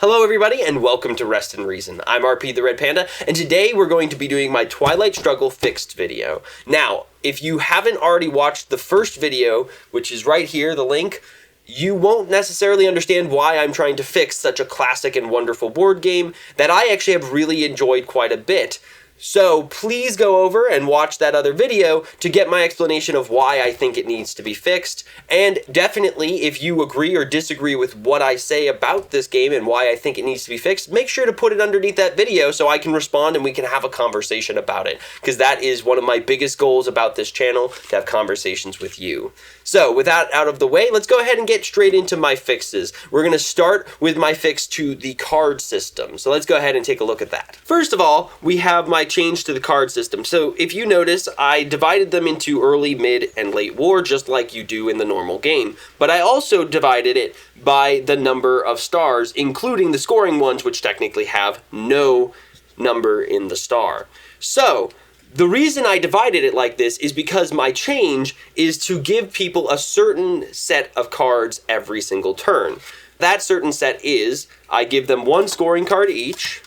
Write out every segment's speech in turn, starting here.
Hello everybody and welcome to Rest and Reason. I'm RP the Red Panda and today we're going to be doing my Twilight Struggle Fixed video. Now, if you haven't already watched the first video, which is right here, the link, you won't necessarily understand why I'm trying to fix such a classic and wonderful board game that I actually have really enjoyed quite a bit. So please go over and watch that other video to get my explanation of why I think it needs to be fixed. And definitely, if you agree or disagree with what I say about this game and why I think it needs to be fixed, make sure to put it underneath that video so I can respond and we can have a conversation about it. Because that is one of my biggest goals about this channel, to have conversations with you. So with that out of the way, let's go ahead and get straight into my fixes. We're going to start with my fix to the card system. So let's go ahead and take a look at that. First of all, we have my change to the card system. So if you notice, I divided them into early, mid, and late war, just like you do in the normal game. But I also divided it by the number of stars, including the scoring ones, which technically have no number in the star. So the reason I divided it like this is because my change is to give people a certain set of cards every single turn. That certain set is, I give them one scoring card each,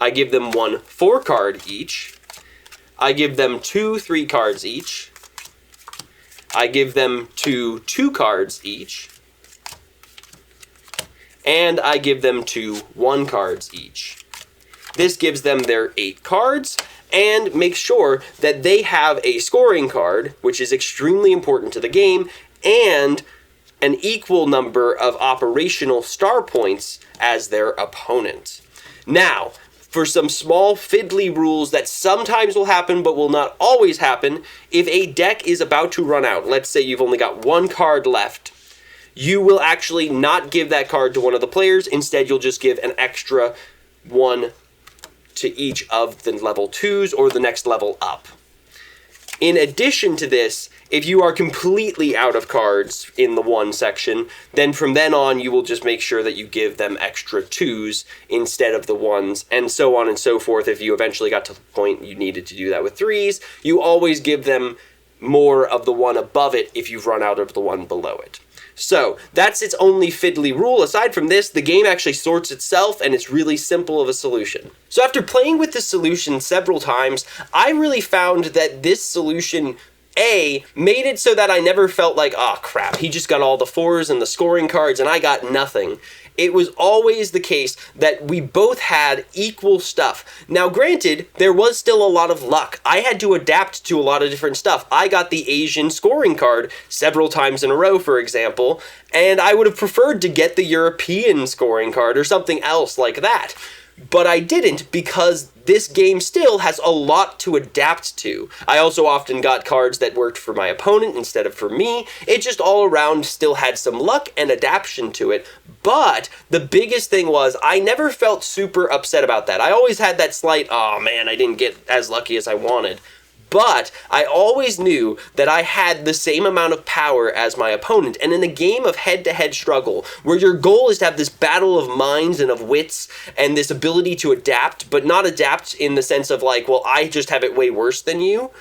I give them one 4-card each, I give them 2 3 cards each, I give them 2 2 cards each, and I give them 2 1 cards each. This gives them their 8 cards, and make sure that they have a scoring card, which is extremely important to the game, and an equal number of operational star points as their opponent. Now, for some small fiddly rules that sometimes will happen but will not always happen, if a deck is about to run out, let's say you've only got 1 card left, you will actually not give that card to one of the players. Instead, you'll just give an extra one to each of the level 2s or the next level up. In addition to this, if you are completely out of cards in the 1 section, then from then on you will just make sure that you give them extra 2s instead of the 1s, and so on and so forth. If you eventually got to the point you needed to do that with 3s, you always give them more of the one above it if you've run out of the one below it. So that's its only fiddly rule. Aside from this, the game actually sorts itself and it's really simple of a solution. So after playing with this solution several times, I really found that this solution made it so that I never felt like, oh crap, he just got all the 4s and the scoring cards and I got nothing. It was always the case that we both had equal stuff. Now granted, there was still a lot of luck. I had to adapt to a lot of different stuff. I got the Asian scoring card several times in a row, for example, and I would have preferred to get the European scoring card or something else like that. But I didn't, because this game still has a lot to adapt to. I also often got cards that worked for my opponent instead of for me. It just all around still had some luck and adaptation to it. But the biggest thing was I never felt super upset about that. I always had that slight, oh man, I didn't get as lucky as I wanted. But I always knew that I had the same amount of power as my opponent. And in a game of head-to-head struggle, where your goal is to have this battle of minds and of wits and this ability to adapt, but not adapt in the sense of like, well, I just have it way worse than you,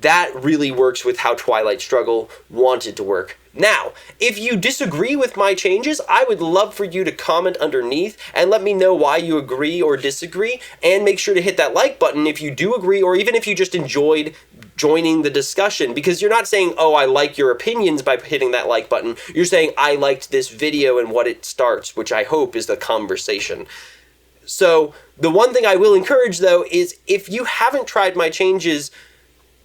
that really works with how Twilight Struggle wanted to work. Now, if you disagree with my changes, I would love for you to comment underneath and let me know why you agree or disagree, and make sure to hit that like button if you do agree, or even if you just enjoyed joining the discussion, because you're not saying, oh, I like your opinions by hitting that like button. You're saying, I liked this video and what it starts, which I hope is the conversation. So the one thing I will encourage, though, is if you haven't tried my changes,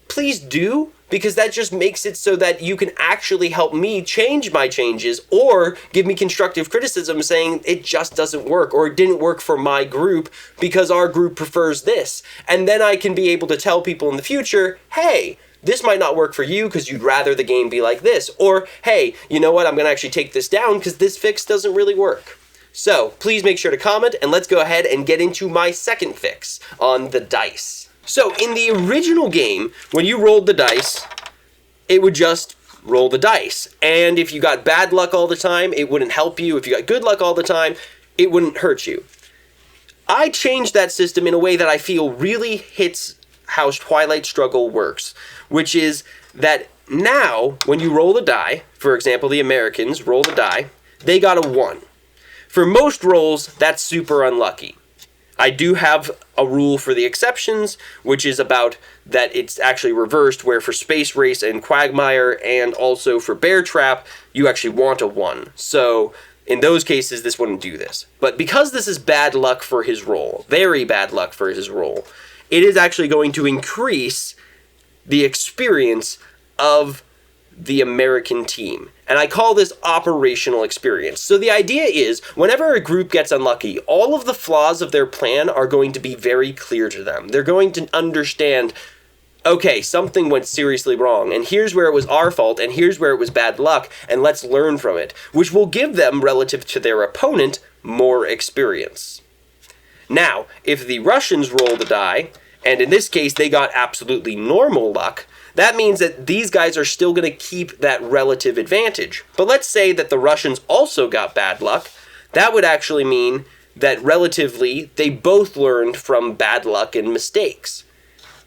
please do, because that just makes it so that you can actually help me change my changes or give me constructive criticism saying it just doesn't work or it didn't work for my group because our group prefers this. And then I can be able to tell people in the future, hey, this might not work for you because you'd rather the game be like this. Or, hey, you know what, I'm going to actually take this down because this fix doesn't really work. So please make sure to comment, and let's go ahead and get into my second fix on the dice. So in the original game, when you rolled the dice, it would just roll the dice. And if you got bad luck all the time, it wouldn't help you. If you got good luck all the time, it wouldn't hurt you. I changed that system in a way that I feel really hits how Twilight Struggle works, which is that now, when you roll the die, for example, the Americans roll the die, they got a 1. For most rolls, that's super unlucky. I do have a rule for the exceptions, which is about that it's actually reversed, where for Space Race and Quagmire, and also for Bear Trap, you actually want a 1. So in those cases, this wouldn't do this. But because this is bad luck for his roll, very bad luck for his roll, it is actually going to increase the experience of the American team. And I call this operational experience. So the idea is, whenever a group gets unlucky, all of the flaws of their plan are going to be very clear to them. They're going to understand, okay, something went seriously wrong, and here's where it was our fault, and here's where it was bad luck, and let's learn from it, which will give them, relative to their opponent, more experience. Now, if the Russians roll the die, and in this case they got absolutely normal luck, that means that these guys are still going to keep that relative advantage. But let's say that the Russians also got bad luck. That would actually mean that relatively they both learned from bad luck and mistakes.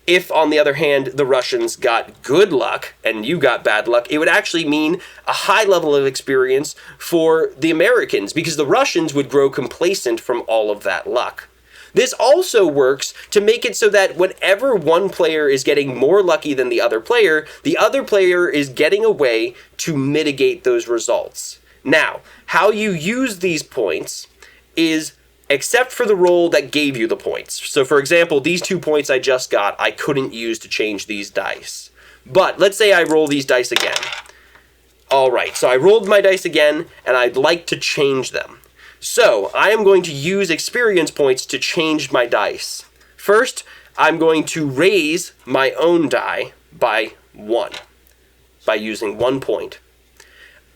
If, on the other hand, the Russians got good luck and you got bad luck, it would actually mean a high level of experience for the Americans, because the Russians would grow complacent from all of that luck. This also works to make it so that whenever one player is getting more lucky than the other player is getting a way to mitigate those results. Now, how you use these points is, except for the roll that gave you the points. So for example, these 2 points I just got, I couldn't use to change these dice. But let's say I roll these dice again. Alright, so I rolled my dice again, and I'd like to change them. So, I am going to use experience points to change my dice. First, I'm going to raise my own die by 1, by using 1 point.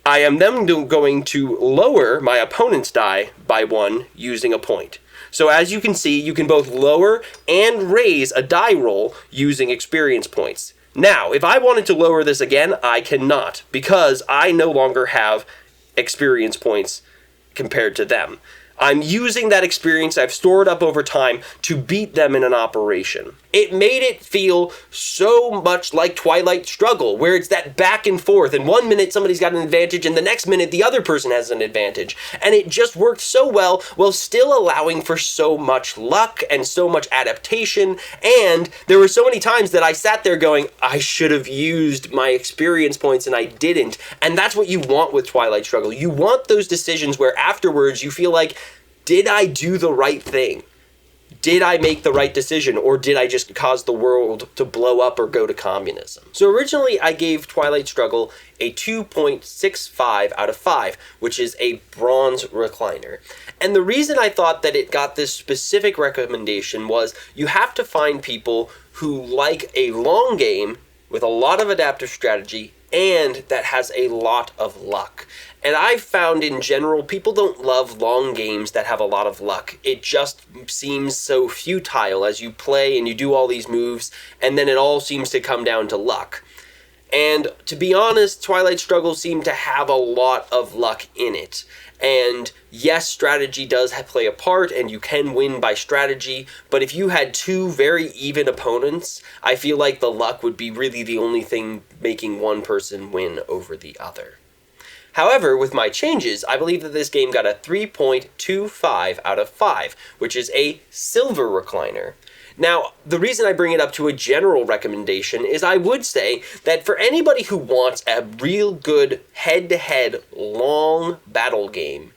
I am then going to lower my opponent's die by 1 using a point. So as you can see, you can both lower and raise a die roll using experience points. Now, if I wanted to lower this again, I cannot, because I no longer have experience points compared to them. I'm using that experience I've stored up over time to beat them in an operation. It made it feel so much like Twilight Struggle, where it's that back and forth, and 1 minute somebody's got an advantage, and the next minute the other person has an advantage. And it just worked so well, while still allowing for so much luck and so much adaptation. And there were so many times that I sat there going, I should have used my experience points and I didn't. And that's what you want with Twilight Struggle. You want those decisions where afterwards you feel like, did I do the right thing? Did I make the right decision, or did I just cause the world to blow up or go to communism? So originally I gave Twilight Struggle a 2.65 out of 5, which is a bronze recliner. And the reason I thought that it got this specific recommendation was you have to find people who like a long game with a lot of adaptive strategy and that has a lot of luck. And I've found in general, people don't love long games that have a lot of luck. It just seems so futile as you play and you do all these moves, and then it all seems to come down to luck. And to be honest, Twilight Struggle seemed to have a lot of luck in it. And yes, strategy does play a part, and you can win by strategy, but if you had two very even opponents, I feel like the luck would be really the only thing making one person win over the other. However, with my changes, I believe that this game got a 3.25 out of 5, which is a silver recliner. Now, the reason I bring it up to a general recommendation is I would say that for anybody who wants a real good head-to-head long battle game,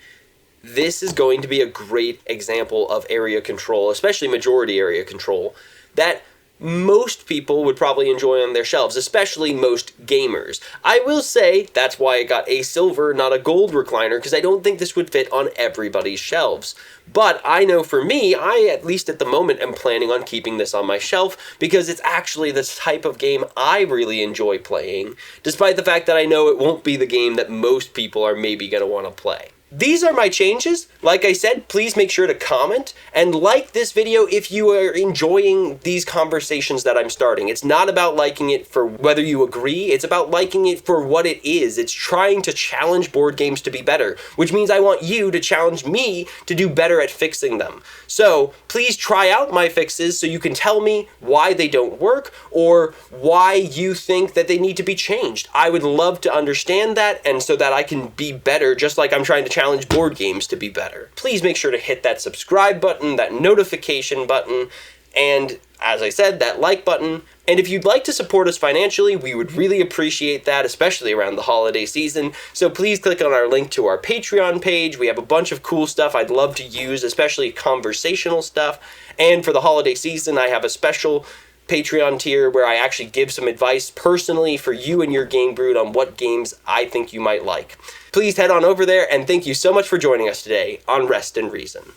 this is going to be a great example of area control, especially majority area control, that most people would probably enjoy on their shelves, especially most gamers. I will say that's why I got a silver, not a gold recliner, because I don't think this would fit on everybody's shelves. But I know for me, I, at least at the moment, am planning on keeping this on my shelf because it's actually the type of game I really enjoy playing, despite the fact that I know it won't be the game that most people are maybe going to want to play. These are my changes. Like I said, please make sure to comment and like this video if you are enjoying these conversations that I'm starting. It's not about liking it for whether you agree, it's about liking it for what it is. It's trying to challenge board games to be better, which means I want you to challenge me to do better at fixing them. So please try out my fixes so you can tell me why they don't work or why you think that they need to be changed. I would love to understand that, and so that I can be better, just like I'm trying to challenge challenge board games to be better. Please make sure to hit that subscribe button, that notification button, and as I said, that like button. And if you'd like to support us financially, we would really appreciate that, especially around the holiday season. So please click on our link to our Patreon page. We have a bunch of cool stuff I'd love to use, especially conversational stuff. And for the holiday season, I have a special Patreon tier where I actually give some advice personally for you and your game brood on what games I think you might like. Please head on over there, and thank you so much for joining us today on Rest and Reason.